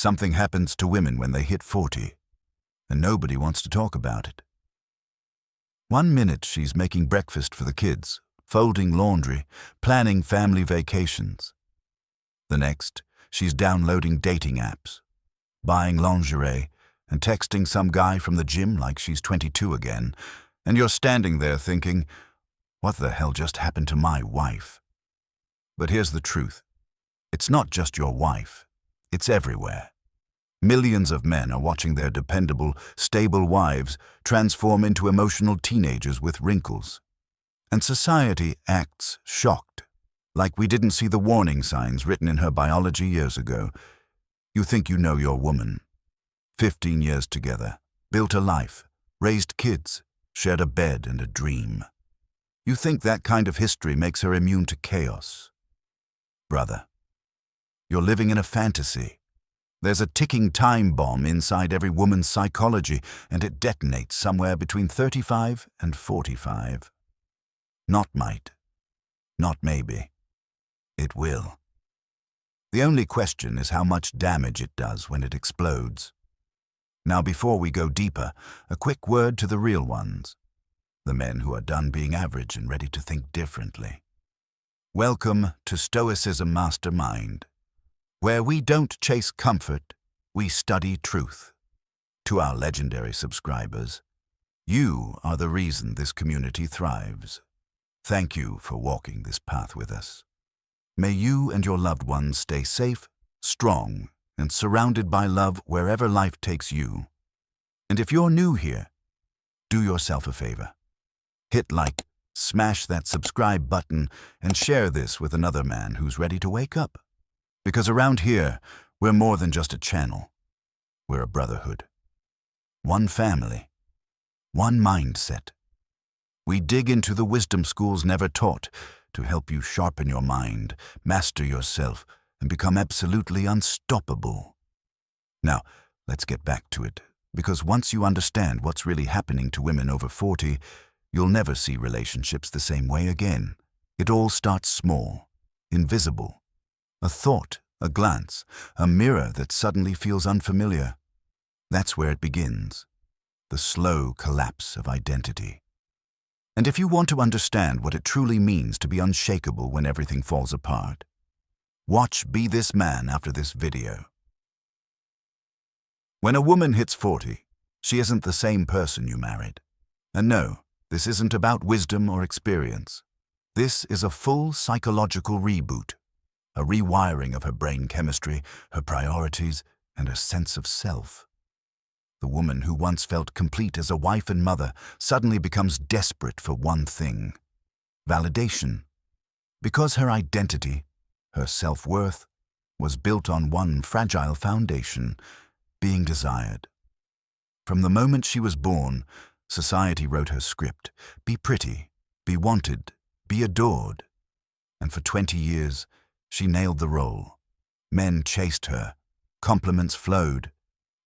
Something happens to women when they hit 40, and nobody wants to talk about it. 1 minute she's making breakfast for the kids, folding laundry, planning family vacations. The next, she's downloading dating apps, buying lingerie, and texting some guy from the gym like she's 22 again, and you're standing there thinking, what the hell just happened to my wife? But here's the truth. It's not just your wife. It's everywhere. Millions of men are watching their dependable, stable wives transform into emotional teenagers with wrinkles. And society acts shocked, like we didn't see the warning signs written in her biology years ago. You think you know your woman. 15 years together, built a life, raised kids, shared a bed and a dream. You think that kind of history makes her immune to chaos. Brother, you're living in a fantasy. There's a ticking time bomb inside every woman's psychology, and it detonates somewhere between 35 and 45. Not might. Not maybe. It will. The only question is how much damage it does when it explodes. Now, before we go deeper, a quick word to the real ones, the men who are done being average and ready to think differently. Welcome to Stoicism Mastermind, where we don't chase comfort, we study truth. To our legendary subscribers, you are the reason this community thrives. Thank you for walking this path with us. May you and your loved ones stay safe, strong, and surrounded by love wherever life takes you. And if you're new here, do yourself a favor. Hit like, smash that subscribe button, and share this with another man who's ready to wake up. Because around here, we're more than just a channel. We're a brotherhood. One family. One mindset. We dig into the wisdom schools never taught to help you sharpen your mind, master yourself, and become absolutely unstoppable. Now, let's get back to it, because once you understand what's really happening to women over 40, you'll never see relationships the same way again. It all starts small, invisible. A thought, a glance, a mirror that suddenly feels unfamiliar. That's where it begins. The slow collapse of identity. And if you want to understand what it truly means to be unshakable when everything falls apart, watch Be This Man after this video. When a woman hits 40, she isn't the same person you married. And no, this isn't about wisdom or experience. This is a full psychological reboot, a rewiring of her brain chemistry, her priorities, and her sense of self. The woman who once felt complete as a wife and mother suddenly becomes desperate for one thing: validation. Because her identity, her self-worth, was built on one fragile foundation: being desired. From the moment she was born, society wrote her script: be pretty, be wanted, be adored. And for 20 years, she nailed the role. Men chased her. Compliments flowed.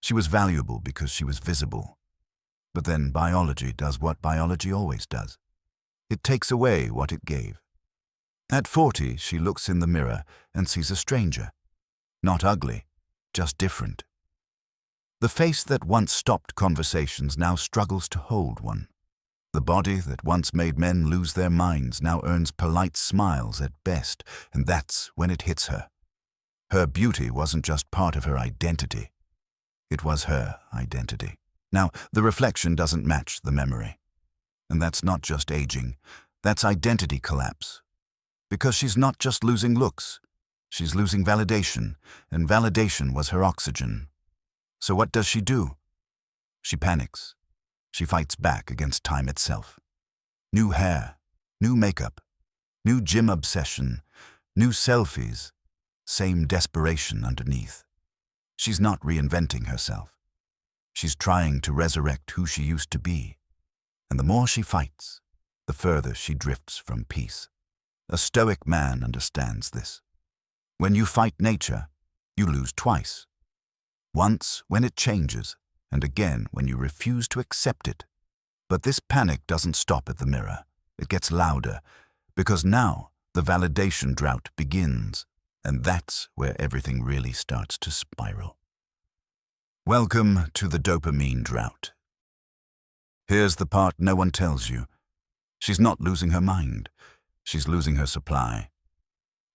She was valuable because she was visible. But then biology does what biology always does. It takes away what it gave. At 40, she looks in the mirror and sees a stranger. Not ugly, just different. The face that once stopped conversations now struggles to hold one. The body that once made men lose their minds now earns polite smiles at best, and that's when it hits her. Her beauty wasn't just part of her identity. It was her identity. Now, the reflection doesn't match the memory. And that's not just aging, that's identity collapse. Because she's not just losing looks, she's losing validation, and validation was her oxygen. So what does she do? She panics. She fights back against time itself. New hair, new makeup, new gym obsession, new selfies, same desperation underneath. She's not reinventing herself. She's trying to resurrect who she used to be. And the more she fights, the further she drifts from peace. A Stoic man understands this. When you fight nature, you lose twice. Once when it changes, and again when you refuse to accept it. But this panic doesn't stop at the mirror. It gets louder, because now the validation drought begins, and that's where everything really starts to spiral. Welcome to the dopamine drought. Here's the part no one tells you. She's not losing her mind. She's losing her supply.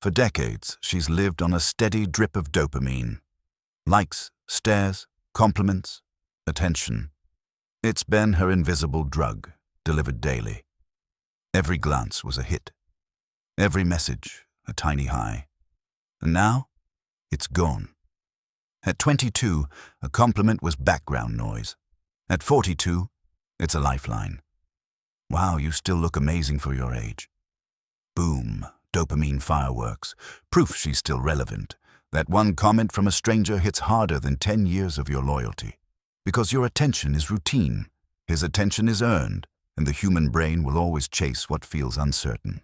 For decades, she's lived on a steady drip of dopamine. Likes, stares, compliments, attention. It's been her invisible drug, delivered daily. Every glance was a hit. Every message, a tiny high. And now, it's gone. At 22, a compliment was background noise. At 42, it's a lifeline. Wow, you still look amazing for your age. Boom, dopamine fireworks, proof she's still relevant. That one comment from a stranger hits harder than 10 years of your loyalty. Because your attention is routine, his attention is earned, and the human brain will always chase what feels uncertain.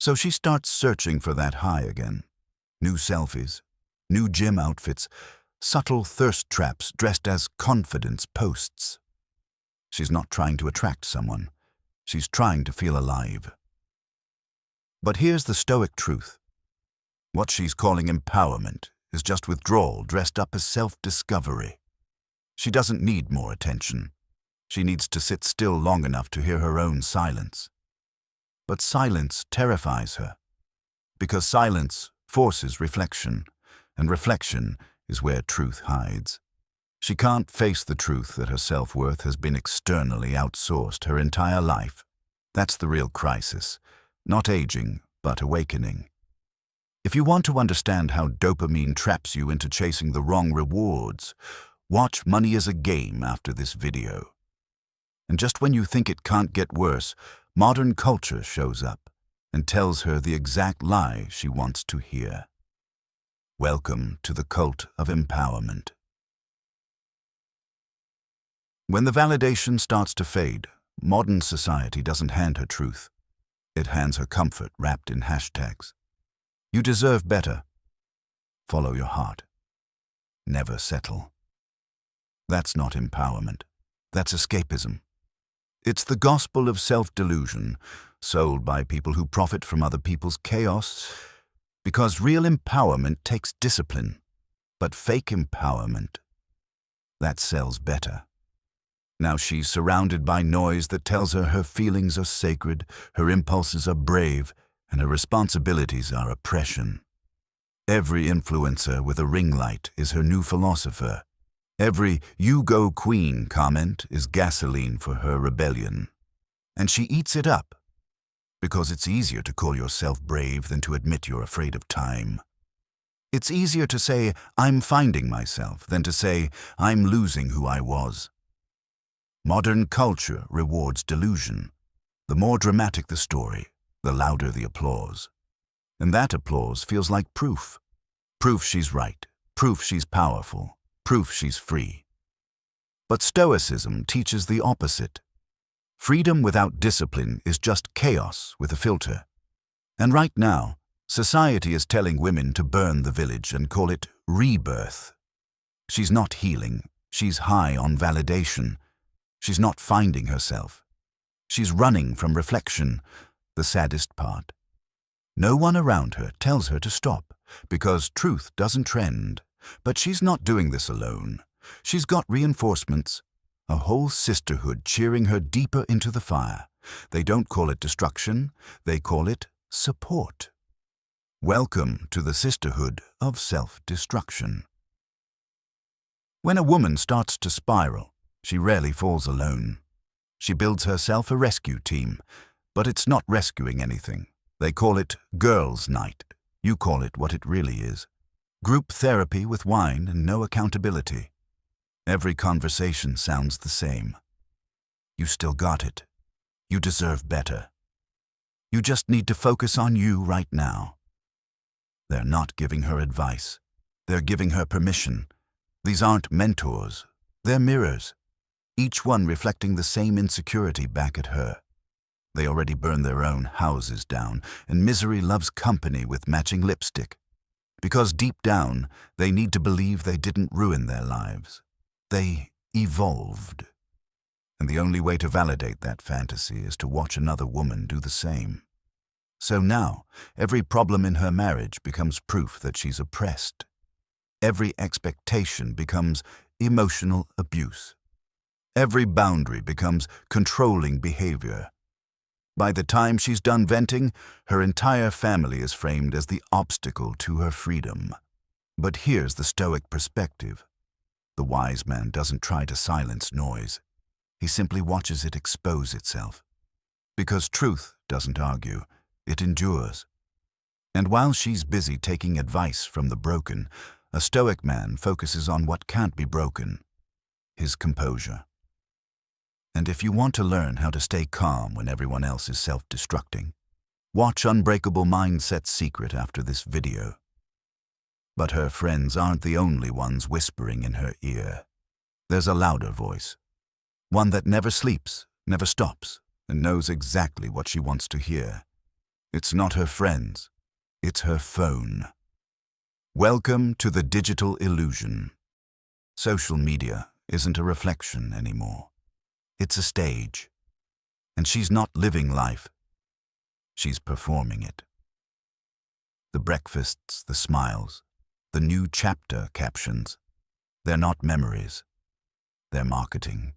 So she starts searching for that high again. New selfies, new gym outfits, subtle thirst traps dressed as confidence posts. She's not trying to attract someone. She's trying to feel alive. But here's the Stoic truth. What she's calling empowerment is just withdrawal dressed up as self-discovery. She doesn't need more attention. She needs to sit still long enough to hear her own silence. But silence terrifies her, because silence forces reflection, and reflection is where truth hides. She can't face the truth that her self-worth has been externally outsourced her entire life. That's the real crisis, not aging, but awakening. If you want to understand how dopamine traps you into chasing the wrong rewards, watch Money is a Game after this video. And just when you think it can't get worse, modern culture shows up and tells her the exact lie she wants to hear. Welcome to the cult of empowerment. When the validation starts to fade, modern society doesn't hand her truth. It hands her comfort wrapped in hashtags. You deserve better. Follow your heart. Never settle. That's not empowerment. That's escapism. It's the gospel of self-delusion, sold by people who profit from other people's chaos, because real empowerment takes discipline, but fake empowerment, that sells better. Now she's surrounded by noise that tells her her feelings are sacred, her impulses are brave, and her responsibilities are oppression. Every influencer with a ring light is her new philosopher. Every "you go queen" comment is gasoline for her rebellion. And she eats it up, because it's easier to call yourself brave than to admit you're afraid of time. It's easier to say, "I'm finding myself," than to say, "I'm losing who I was." Modern culture rewards delusion. The more dramatic the story, the louder the applause. And that applause feels like proof. Proof she's right, proof she's powerful, proof she's free. But Stoicism teaches the opposite. Freedom without discipline is just chaos with a filter. And right now, society is telling women to burn the village and call it rebirth. She's not healing, she's high on validation. She's not finding herself. She's running from reflection, the saddest part. No one around her tells her to stop, because truth doesn't trend. But she's not doing this alone. She's got reinforcements, a whole sisterhood cheering her deeper into the fire. They don't call it destruction, they call it support. Welcome to the Sisterhood of Self-Destruction. When a woman starts to spiral, she rarely falls alone. She builds herself a rescue team, but it's not rescuing anything. They call it girls' night. You call it what it really is. Group therapy with wine and no accountability. Every conversation sounds the same. You still got it. You deserve better. You just need to focus on you right now. They're not giving her advice. They're giving her permission. These aren't mentors. They're mirrors. Each one reflecting the same insecurity back at her. They already burned their own houses down, and misery loves company with matching lipstick. Because deep down, they need to believe they didn't ruin their lives. They evolved. And the only way to validate that fantasy is to watch another woman do the same. So now, every problem in her marriage becomes proof that she's oppressed. Every expectation becomes emotional abuse. Every boundary becomes controlling behavior. By the time she's done venting, her entire family is framed as the obstacle to her freedom. But here's the Stoic perspective. The wise man doesn't try to silence noise. He simply watches it expose itself. Because truth doesn't argue, it endures. And while she's busy taking advice from the broken, a Stoic man focuses on what can't be broken: his composure. And if you want to learn how to stay calm when everyone else is self-destructing, watch Unbreakable Mindset's Secret after this video. But her friends aren't the only ones whispering in her ear. There's a louder voice, one that never sleeps, never stops, and knows exactly what she wants to hear. It's not her friends, it's her phone. Welcome to the digital illusion. Social media isn't a reflection anymore. It's a stage. And she's not living life. She's performing it. The breakfasts, the smiles, the new chapter captions, they're not memories. They're marketing.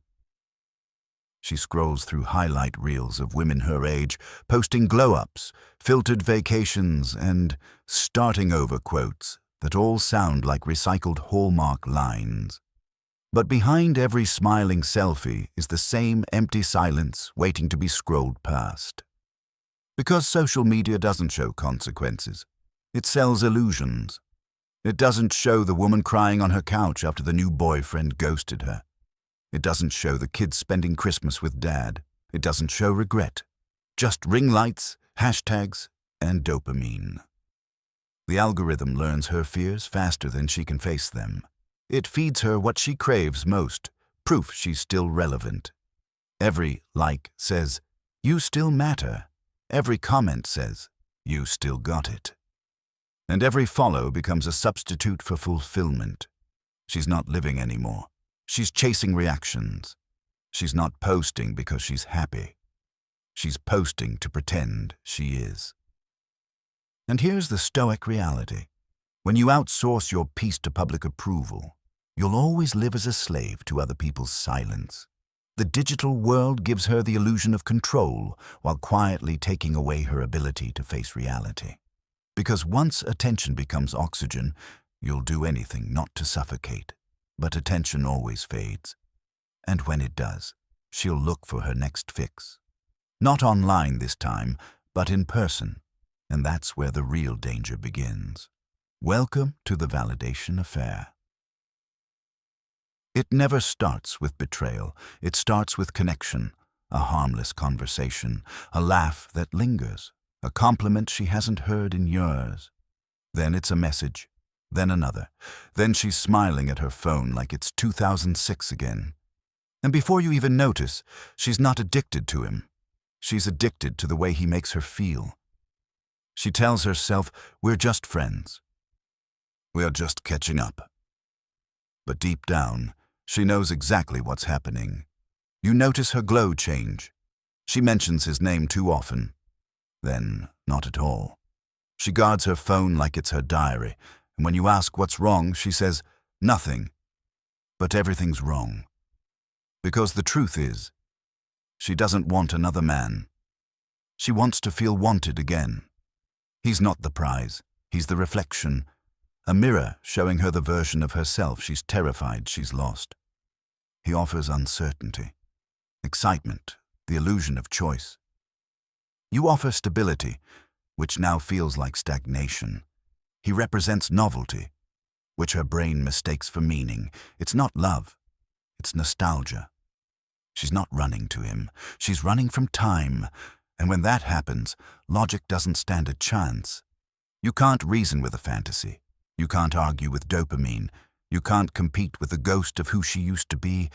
She scrolls through highlight reels of women her age, posting glow-ups, filtered vacations, and starting over quotes that all sound like recycled Hallmark lines. But behind every smiling selfie is the same empty silence waiting to be scrolled past. Because social media doesn't show consequences. It sells illusions. It doesn't show the woman crying on her couch after the new boyfriend ghosted her. It doesn't show the kids spending Christmas with dad. It doesn't show regret. Just ring lights, hashtags, and dopamine. The algorithm learns her fears faster than she can face them. It feeds her what she craves most, proof she's still relevant. Every like says, "You still matter." Every comment says, "You still got it." And every follow becomes a substitute for fulfillment. She's not living anymore. She's chasing reactions. She's not posting because she's happy. She's posting to pretend she is. And here's the Stoic reality. When you outsource your peace to public approval, you'll always live as a slave to other people's silence. The digital world gives her the illusion of control while quietly taking away her ability to face reality. Because once attention becomes oxygen, you'll do anything not to suffocate. But attention always fades. And when it does, she'll look for her next fix. Not online this time, but in person. And that's where the real danger begins. Welcome to the validation affair. It never starts with betrayal. It starts with connection, a harmless conversation, a laugh that lingers, a compliment she hasn't heard in years. Then it's a message, then another. Then she's smiling at her phone like it's 2006 again. And before you even notice, she's not addicted to him. She's addicted to the way he makes her feel. She tells herself, "We're just friends. We're just catching up." But deep down, she knows exactly what's happening. You notice her glow change. She mentions his name too often. Then, not at all. She guards her phone like it's her diary, and when you ask what's wrong, she says, "Nothing." But everything's wrong. Because the truth is, she doesn't want another man. She wants to feel wanted again. He's not the prize. He's the reflection. A mirror showing her the version of herself she's terrified she's lost. He offers uncertainty, excitement, the illusion of choice. You offer stability, which now feels like stagnation. He represents novelty, which her brain mistakes for meaning. It's not love. It's nostalgia. She's not running to him. She's running from time. And when that happens, logic doesn't stand a chance. You can't reason with a fantasy. You can't argue with dopamine. You can't compete with the ghost of who she used to be.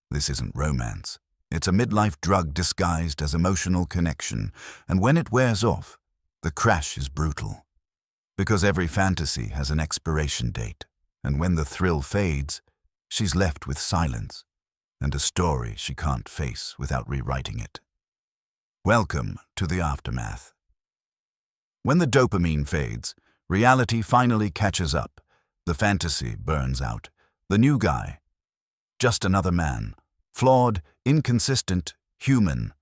This isn't romance. It's a midlife drug disguised as emotional connection. And when it wears off, the crash is brutal. Because every fantasy has an expiration date. And when the thrill fades, she's left with silence and a story she can't face without rewriting it. Welcome to the aftermath. When the dopamine fades, reality finally catches up. The fantasy burns out. The new guy, Just another man. Flawed, inconsistent, human.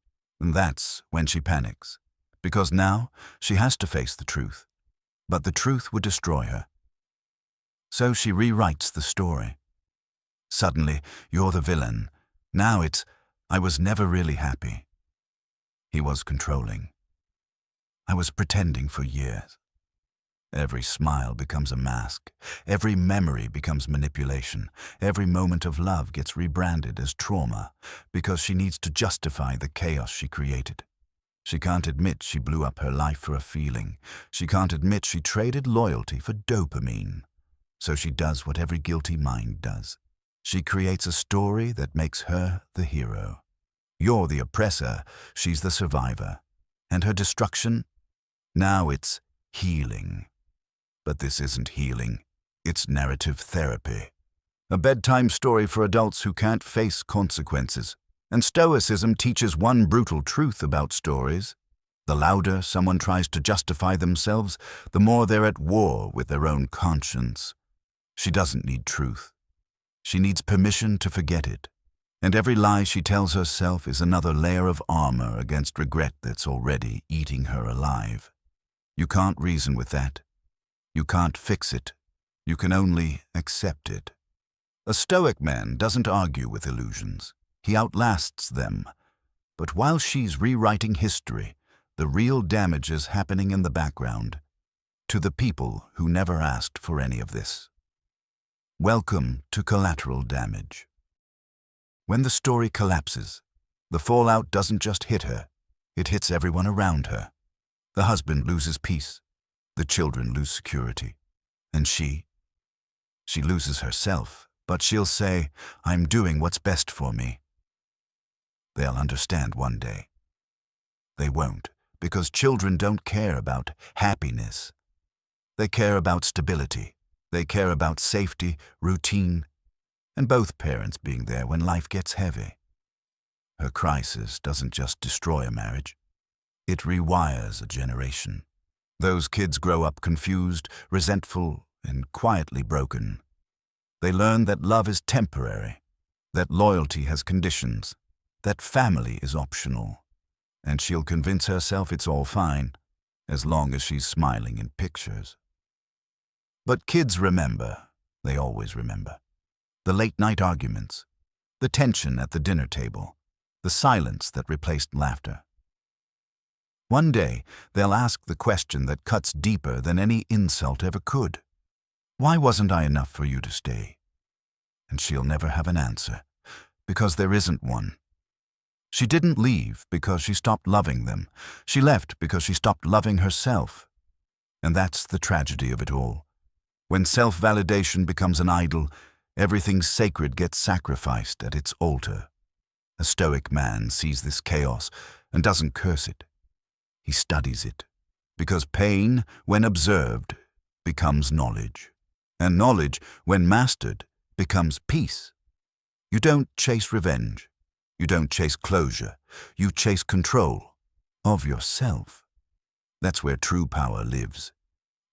And that's when she panics. Because now she has to face the truth. But the truth would destroy her. So she rewrites the story. Suddenly, you're the villain. Now it's, I was never really happy. He was controlling. I was pretending for years. Every smile becomes a mask. Every memory becomes manipulation. Every moment of love gets rebranded as trauma because she needs to justify the chaos she created. She can't admit she blew up her life for a feeling. She can't admit she traded loyalty for dopamine. So she does what every guilty mind does. She creates a story that makes her the hero. You're the oppressor, she's the survivor. And her destruction? Now it's healing. But this isn't healing, it's narrative therapy. A bedtime story for adults who can't face consequences. And Stoicism teaches one brutal truth about stories. The louder someone tries to justify themselves, the more they're at war with their own conscience. She doesn't need truth. She needs permission to forget it. And every lie she tells herself is another layer of armor against regret that's already eating her alive. You can't reason with that. You can't fix it. You can only accept it. A Stoic man doesn't argue with illusions. He outlasts them. But while she's rewriting history, the real damage is happening in the background. To the people who never asked for any of this. Welcome to Collateral Damage. When the story collapses, the fallout doesn't just hit her, it hits everyone around her. The husband loses peace. The children lose security. And she loses herself, but she'll say, I'm doing what's best for me. They'll understand one day. They won't, because children don't care about happiness. They care about stability. They care about safety, routine, and both parents being there when life gets heavy. Her crisis doesn't just destroy a marriage. It rewires a generation. Those kids grow up confused, resentful, and quietly broken. They learn that love is temporary, that loyalty has conditions, that family is optional, and she'll convince herself it's all fine, as long as she's smiling in pictures. But kids remember, they always remember, the late-night arguments, the tension at the dinner table, the silence that replaced laughter. One day, they'll ask the question that cuts deeper than any insult ever could. Why wasn't I enough for you to stay? And she'll never have an answer, because there isn't one. She didn't leave because she stopped loving them. She left because she stopped loving herself. And that's the tragedy of it all. When self-validation becomes an idol, everything sacred gets sacrificed at its altar. A Stoic man sees this chaos and doesn't curse it. He studies it, because pain, when observed, becomes knowledge. And knowledge, when mastered, becomes peace. You don't chase revenge. You don't chase closure. You chase control of yourself. That's where true power lives.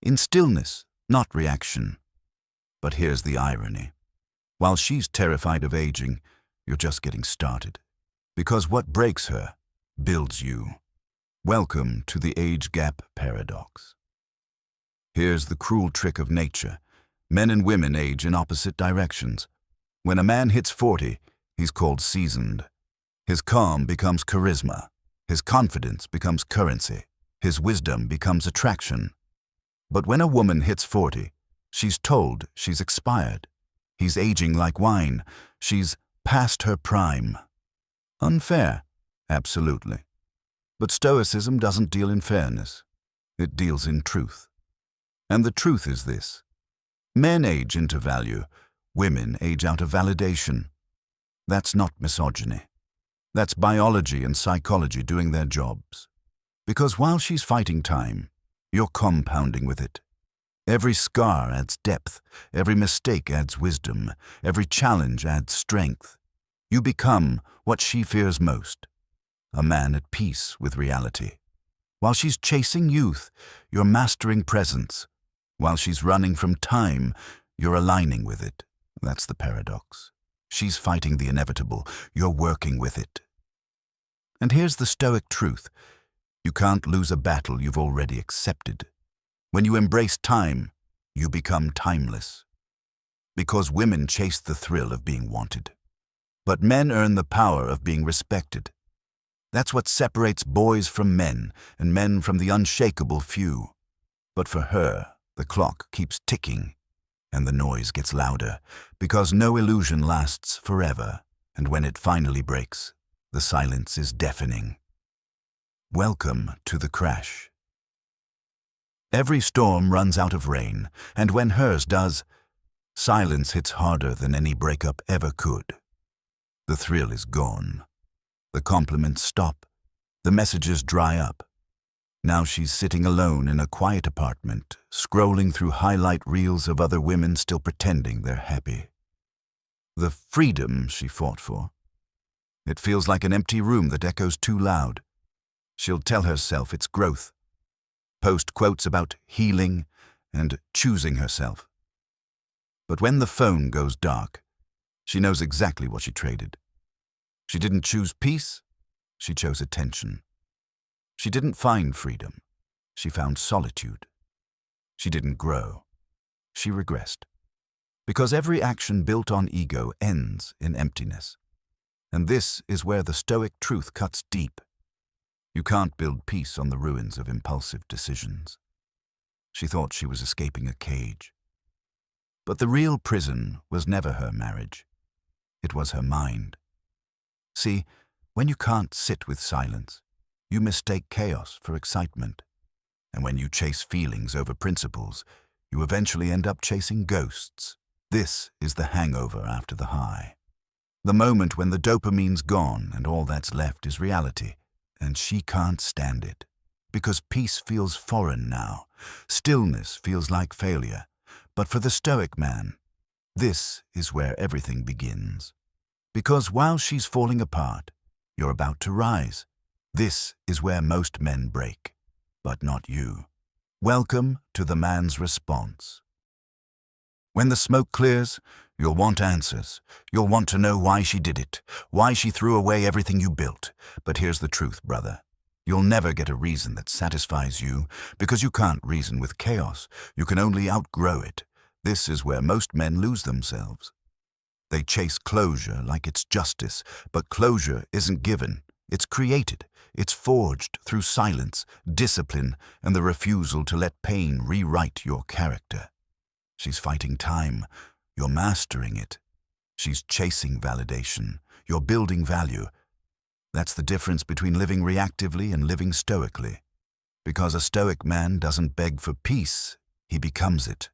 In stillness, not reaction. But here's the irony. While she's terrified of aging, you're just getting started. Because what breaks her builds you. Welcome to the age gap paradox. Here's the cruel trick of nature. Men and women age in opposite directions. When a man hits 40, he's called seasoned. His calm becomes charisma. His confidence becomes currency. His wisdom becomes attraction. But when a woman hits 40, she's told she's expired. He's aging like wine. She's past her prime. Unfair? Absolutely. But Stoicism doesn't deal in fairness. It deals in truth. And the truth is this. Men age into value. Women age out of validation. That's not misogyny. That's biology and psychology doing their jobs. Because while she's fighting time, you're compounding with it. Every scar adds depth. Every mistake adds wisdom. Every challenge adds strength. You become what she fears most. A man at peace with reality. While she's chasing youth, you're mastering presence. While she's running from time, you're aligning with it. That's the paradox. She's fighting the inevitable. You're working with it. And here's the Stoic truth. You can't lose a battle you've already accepted. When you embrace time, you become timeless. Because women chase the thrill of being wanted. But men earn the power of being respected. That's what separates boys from men and men from the unshakable few. But for her, the clock keeps ticking and the noise gets louder because no illusion lasts forever, and when it finally breaks, the silence is deafening. Welcome to the crash. Every storm runs out of rain, and when hers does, silence hits harder than any breakup ever could. The thrill is gone. The compliments stop. The messages dry up. Now she's sitting alone in a quiet apartment, scrolling through highlight reels of other women still pretending they're happy. The freedom she fought for. It feels like an empty room that echoes too loud. She'll tell herself it's growth. Post quotes about healing and choosing herself. But when the phone goes dark, she knows exactly what she traded. She didn't choose peace, she chose attention. She didn't find freedom, she found solitude. She didn't grow, she regressed. Because every action built on ego ends in emptiness. And this is where the Stoic truth cuts deep. You can't build peace on the ruins of impulsive decisions. She thought she was escaping a cage. But the real prison was never her marriage. It was her mind. See, when you can't sit with silence, you mistake chaos for excitement. And when you chase feelings over principles, you eventually end up chasing ghosts. This is the hangover after the high. The moment when the dopamine's gone and all that's left is reality. And she can't stand it. Because peace feels foreign now. Stillness feels like failure. But for the Stoic man, this is where everything begins. Because while she's falling apart, you're about to rise. This is where most men break, but not you. Welcome to the man's response. When the smoke clears, you'll want answers. You'll want to know why she did it, why she threw away everything you built. But here's the truth, brother. You'll never get a reason that satisfies you, because you can't reason with chaos. You can only outgrow it. This is where most men lose themselves. They chase closure like it's justice, but closure isn't given. It's created. It's forged through silence, discipline, and the refusal to let pain rewrite your character. She's fighting time. You're mastering it. She's chasing validation. You're building value. That's the difference between living reactively and living stoically. Because a Stoic man doesn't beg for peace, he becomes it.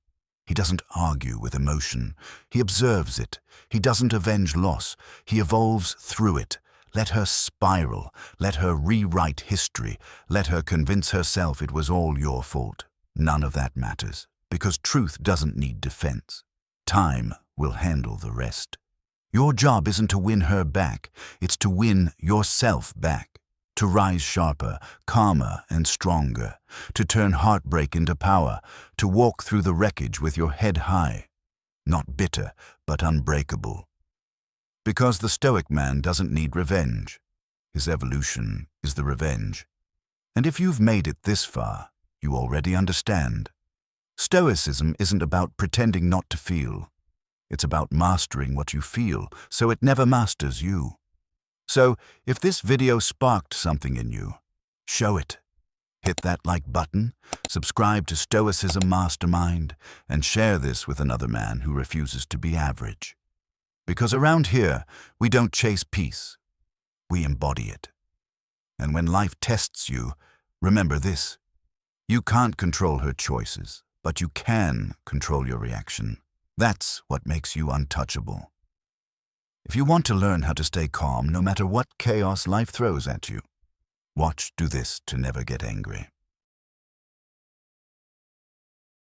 He doesn't argue with emotion. He observes it. He doesn't avenge loss. He evolves through it. Let her spiral. Let her rewrite history. Let her convince herself it was all your fault. None of that matters, because truth doesn't need defense. Time will handle the rest. Your job isn't to win her back. It's to win yourself back. To rise sharper, calmer, and stronger, to turn heartbreak into power, to walk through the wreckage with your head high, not bitter, but unbreakable. Because the Stoic man doesn't need revenge. His evolution is the revenge. And if you've made it this far, you already understand. Stoicism isn't about pretending not to feel. It's about mastering what you feel, so it never masters you. So, if this video sparked something in you, show it. Hit that like button, subscribe to Stoicism Mastermind, and share this with another man who refuses to be average. Because around here, we don't chase peace. We embody it. And when life tests you, remember this. You can't control her choices, but you can control your reaction. That's what makes you untouchable. If you want to learn how to stay calm no matter what chaos life throws at you, watch Do This to Never Get Angry.